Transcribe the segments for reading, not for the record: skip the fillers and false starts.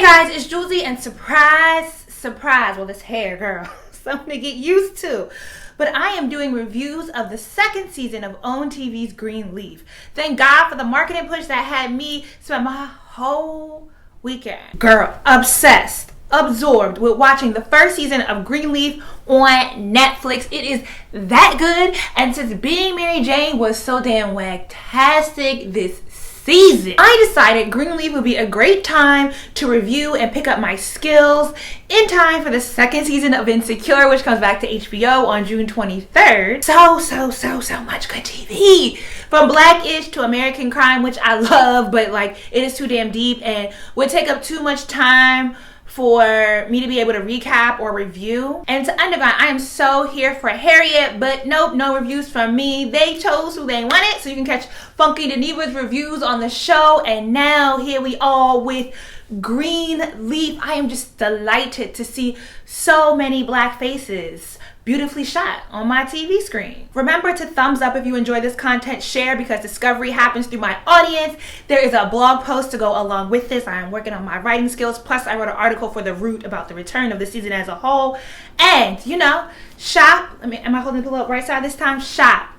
Hey guys, it's Jouelzy, and surprise, well, this hair, girl, something to get used to. But I am doing reviews of the second season of OWN TV's Greenleaf. Thank God for the marketing push that had me spend my whole weekend, girl, obsessed, absorbed with watching the first season of Greenleaf on Netflix. It is that good, and since Being Mary Jane was so damn wagtastic this season, I decided Greenleaf would be a great time to review and pick up my skills in time for the second season of Insecure, which comes back to HBO on June 23rd. So much good TV. From Blackish to American Crime, which I love, but like it is too damn deep and would take up too much time for me to be able to recap or review. And to Underground, I am so here for Harriet, but nope, no reviews from me. They chose who they wanted, so you can catch Funky Daniva's reviews on the show. And now here we are with Greenleaf. I am just delighted to see so many black faces beautifully shot on my TV screen. Remember to thumbs up if you enjoy this content, share, because discovery happens through my audience. There is a blog post to go along with this. I am working on my writing skills, plus I wrote an article for The Root about the return of the season as a whole. And, you know, shop, am I holding the pillow up right side this time? Shop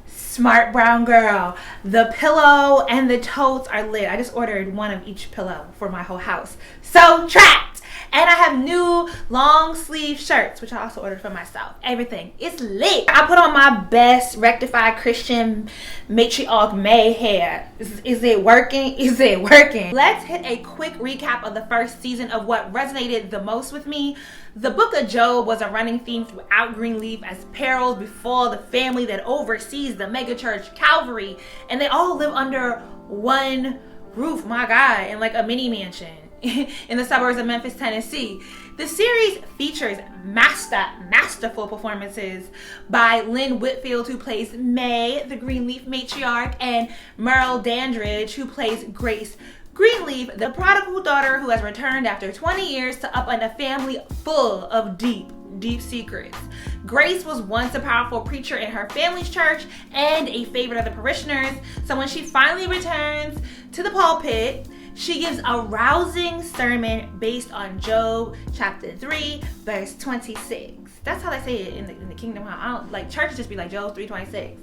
Smart Brown Girl. The pillow and the totes are lit. I just ordered one of each pillow for my whole house. So trapped. And I have new long sleeve shirts, which I also ordered for myself. Everything is lit. I put on my best rectified Christian matriarch May hair. Is it working? Is it working? Let's hit a quick recap of the first season of what resonated the most with me. The book of Job was a running theme throughout Greenleaf as perils befall the family that oversees the megachurch Calvary, and they all live under one roof, my God, in like a mini mansion in the suburbs of Memphis, Tennessee. The series features masterful performances by Lynn Whitfield, who plays May, the Greenleaf matriarch, and Merle Dandridge, who plays Grace Greenleaf, the prodigal daughter who has returned after 20 years to upend a family full of deep secrets. Grace was once a powerful preacher in her family's church and a favorite of the parishioners, so when she finally returns to the pulpit, she gives a rousing sermon based on Job chapter 3, verse 26. That's how they say it in the kingdom. I don't, like, churches just be like Job 3:26.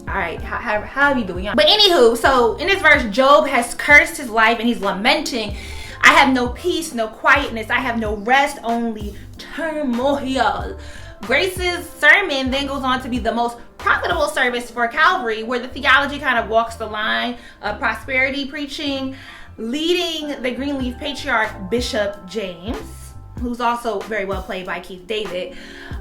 All right, how are you doing? But anywho, so in this verse, Job has cursed his life and he's lamenting, I have no peace, no quietness, I have no rest, only turmoil. Grace's sermon then goes on to be the most profitable service for Calvary, where the theology kind of walks the line of prosperity preaching, leading the Greenleaf patriarch Bishop James, who's also very well played by Keith David.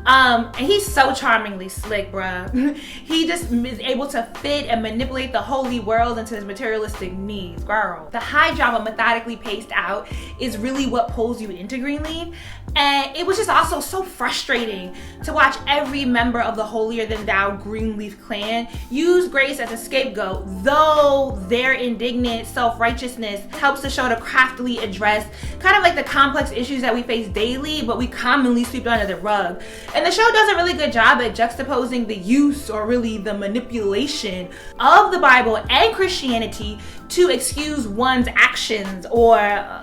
And he's so charmingly slick, bruh. He just is able to fit and manipulate the holy world into his materialistic needs, girl. The high drama methodically paced out is really what pulls you into Greenleaf. And it was just also so frustrating to watch every member of the holier than thou Greenleaf clan use Grace as a scapegoat, though their indignant self-righteousness helps the show to craftily address kind of like the complex issues that we face daily, but we commonly sweep under the rug. And the show does a really good job at juxtaposing the use, or really the manipulation, of the Bible and Christianity to excuse one's actions or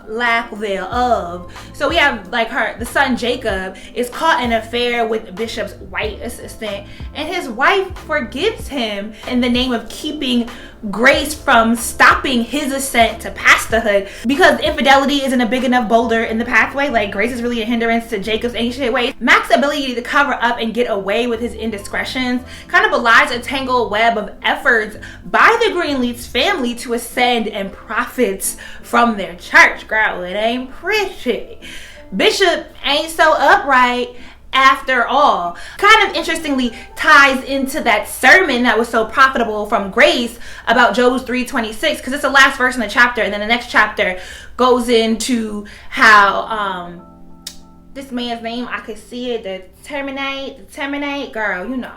lack thereof. So we have like the son Jacob is caught in an affair with Bishop's white assistant, and his wife forgives him in the name of keeping Grace from stopping his ascent to pastorhood, because infidelity isn't a big enough boulder in the pathway. Like, Grace is really a hindrance to Jacob's ancient ways. Mac's ability to cover up and get away with his indiscretions kind of belies a tangled web of efforts by the Greenleaf's family to ascend and profits from their church. Girl, it ain't pretty. Bishop ain't so upright after all. Kind of interestingly ties into that sermon that was so profitable from Grace about Job 3:26, because it's the last verse in the chapter, and then the next chapter goes into how this man's name, I could see it, the terminate, girl, you know.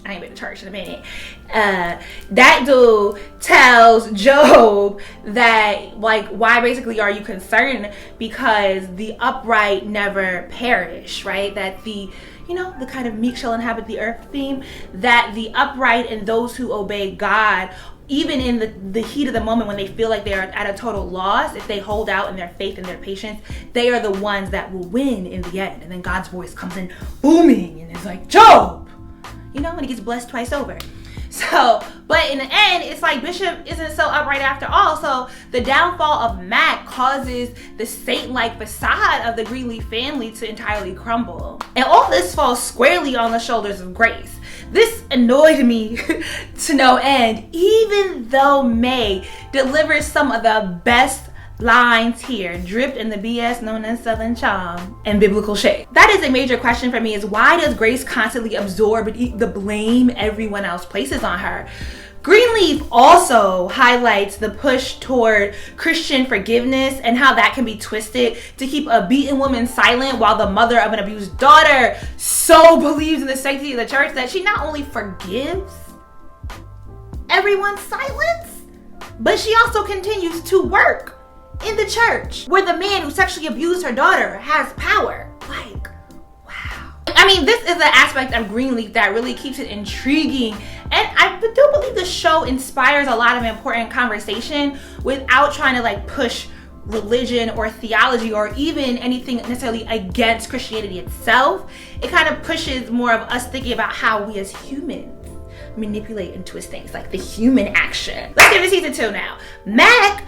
I ain't been to church in a minute. That dude tells Job that, like, why basically are you concerned? Because the upright never perish, right? That the, you know, the kind of meek shall inhabit the earth theme, that the upright and those who obey God even in the heat of the moment when they feel like they're at a total loss, if they hold out in their faith and their patience, they are the ones that will win in the end. And then God's voice comes in booming and it's like, Job! And he gets blessed twice over. So, but in the end, it's like Bishop isn't so upright after all. So the downfall of Mac causes the saint-like facade of the Greenleaf family to entirely crumble. And all this falls squarely on the shoulders of Grace. This annoyed me to no end, even though May delivers some of the best lines here, dripped in the BS known as Southern charm and biblical shade. That is a major question for me, is why does Grace constantly absorb the blame everyone else places on her? Greenleaf also highlights the push toward Christian forgiveness and how that can be twisted to keep a beaten woman silent, while the mother of an abused daughter so believes in the sanctity of the church that she not only forgives everyone's silence, but she also continues to work in the church where the man who sexually abused her daughter has power. Like, wow. I mean, this is an aspect of Greenleaf that really keeps it intriguing, and I do believe the show inspires a lot of important conversation without trying to like push religion or theology or even anything necessarily against Christianity itself. It kind of pushes more of us thinking about how we as humans manipulate and twist things, like the human action. Let's get into season 2 now. Mac,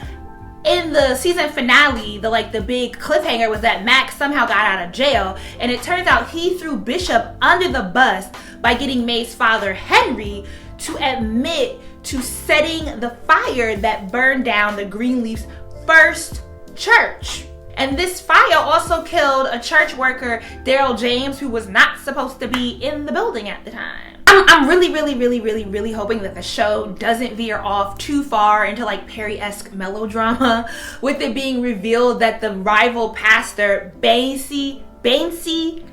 in the season finale, the big cliffhanger was that Mac somehow got out of jail, and it turns out he threw Bishop under the bus by getting May's father, Henry, to admit to setting the fire that burned down the Greenleaf's first church. And this fire also killed a church worker, Daryl James, who was not supposed to be in the building at the time. I'm really hoping that the show doesn't veer off too far into like Perry-esque melodrama, with it being revealed that the rival pastor, Basie Skanks,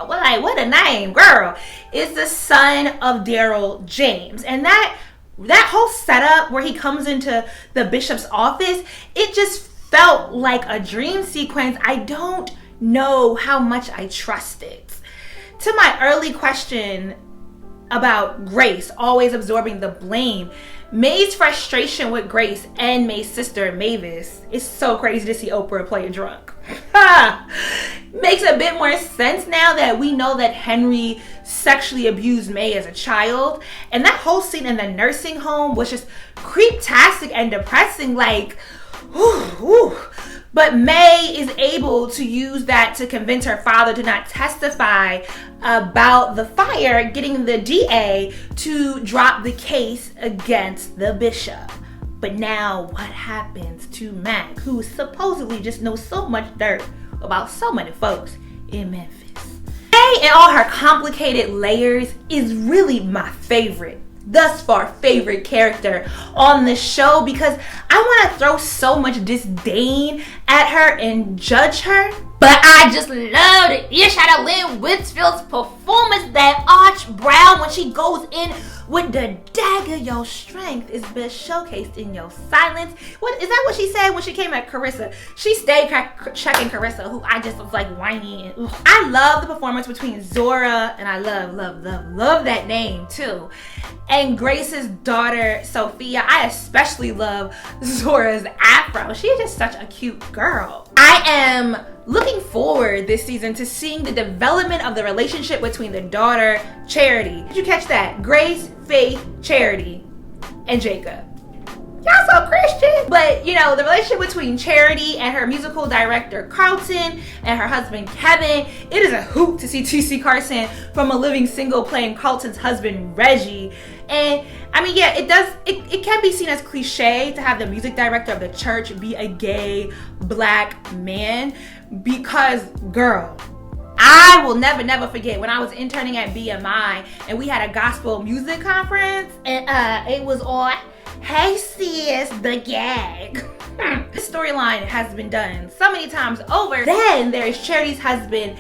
what a name, girl, is the son of Daryl James. And that whole setup where he comes into the bishop's office, it just felt like a dream sequence. I don't know how much I trust it. To my early question about Grace always absorbing the blame, May's frustration with Grace and May's sister Mavis is so crazy to see Oprah play a drunk. Makes a bit more sense now that we know that Henry sexually abused May as a child, and that whole scene in the nursing home was just creeptastic and depressing, like, ooh. But May is able to use that to convince her father to not testify about the fire, getting the DA to drop the case against the bishop. But now what happens to Mac, who supposedly just knows so much dirt about so many folks in Memphis? May, in all her complicated layers, is really my thus far favorite character on the show, because I want to throw so much disdain at her and judge her, but I just loved Ishada Lynn Whitfield's performance, that arch brow when she goes in with the dagger. Your strength is best showcased in your silence. What is that what she said when she came at Carissa? She stayed checking Carissa, who I just was like whiny and I love the performance between Zora, and I love that name too, and Grace's daughter Sophia. I especially love Zora's afro. She is just such a cute girl. I am looking forward this season to seeing the development of the relationship between the daughter, Charity. Did you catch that? Grace, Faith, Charity, and Jacob. Y'all so Christian. But the relationship between Charity and her musical director Carlton and her husband Kevin, it is a hoot to see T.C. Carson from A Living Single playing Carlton's husband Reggie. And I mean, yeah, it can be seen as cliche to have the music director of the church be a gay black man, because girl, I will never forget when I was interning at BMI and we had a gospel music conference, and it was on Hey Sis, the gag. This storyline has been done so many times over. Then there's Charity's husband,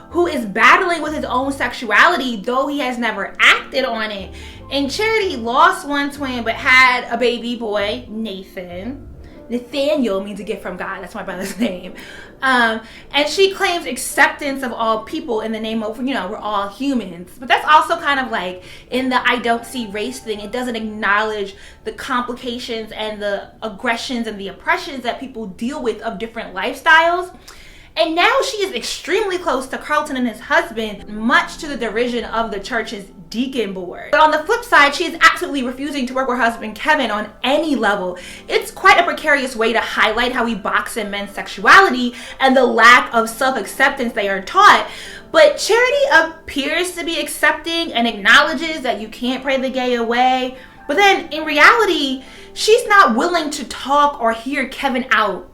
who is battling with his own sexuality, though he has never acted on it. And Charity lost one twin but had a baby boy, Nathan. Nathaniel means a gift from God. That's my brother's name. And she claims acceptance of all people in the name of, we're all humans. But that's also kind of like in the I don't see race thing. It doesn't acknowledge the complications and the aggressions and the oppressions that people deal with of different lifestyles. And now she is extremely close to Carlton and his husband, much to the derision of the church's deacon board. But on the flip side, she is absolutely refusing to work with her husband Kevin on any level. It's quite a precarious way to highlight how we box in men's sexuality and the lack of self-acceptance they are taught. But Charity appears to be accepting and acknowledges that you can't pray the gay away. But then in reality, she's not willing to talk or hear Kevin out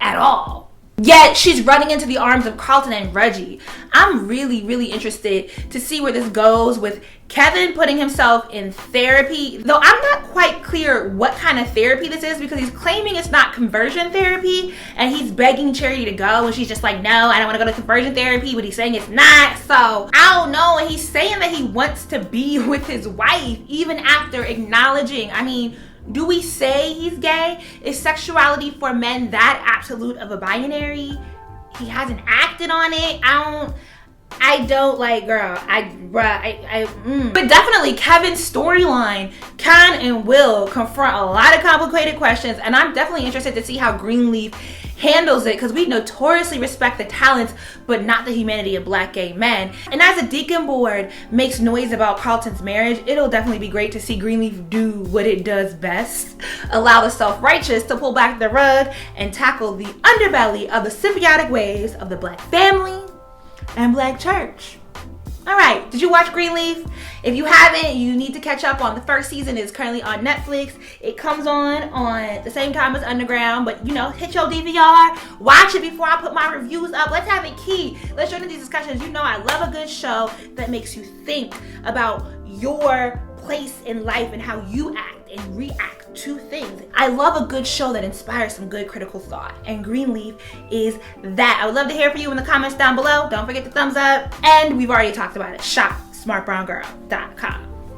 at all. Yet she's running into the arms of Carlton and Reggie. I'm really interested to see where this goes with Kevin putting himself in therapy, though I'm not quite clear what kind of therapy this is, because he's claiming it's not conversion therapy and he's begging Charity to go and she's just like, no, I don't want to go to conversion therapy, but he's saying it's not. So I don't know. And he's saying that he wants to be with his wife even after acknowledging, do we say he's gay? Is sexuality for men that absolute of a binary? He hasn't acted on it. I don't like, girl. But definitely Kevin's storyline can and will confront a lot of complicated questions, and I'm definitely interested to see how Greenleaf handles it, because we notoriously respect the talents but not the humanity of Black gay men. And as a deacon board makes noise about Carlton's marriage, it'll definitely be great to see Greenleaf do what it does best: allow the self-righteous to pull back the rug and tackle the underbelly of the symbiotic ways of the Black family and Black church. All right, did you watch Greenleaf? If you haven't, you need to catch up on the first season. It's currently on Netflix. It comes on the same time as Underground, but hit your DVR, watch it before I put my reviews up. Let's have it key. Let's join in these discussions. I love a good show that makes you think about your place in life and how you act and react to things. I love a good show that inspires some good critical thought, and Greenleaf is that. I would love to hear from you in the comments down below. Don't forget to thumbs up, and we've already talked about it. Shop smartbrowngirl.com.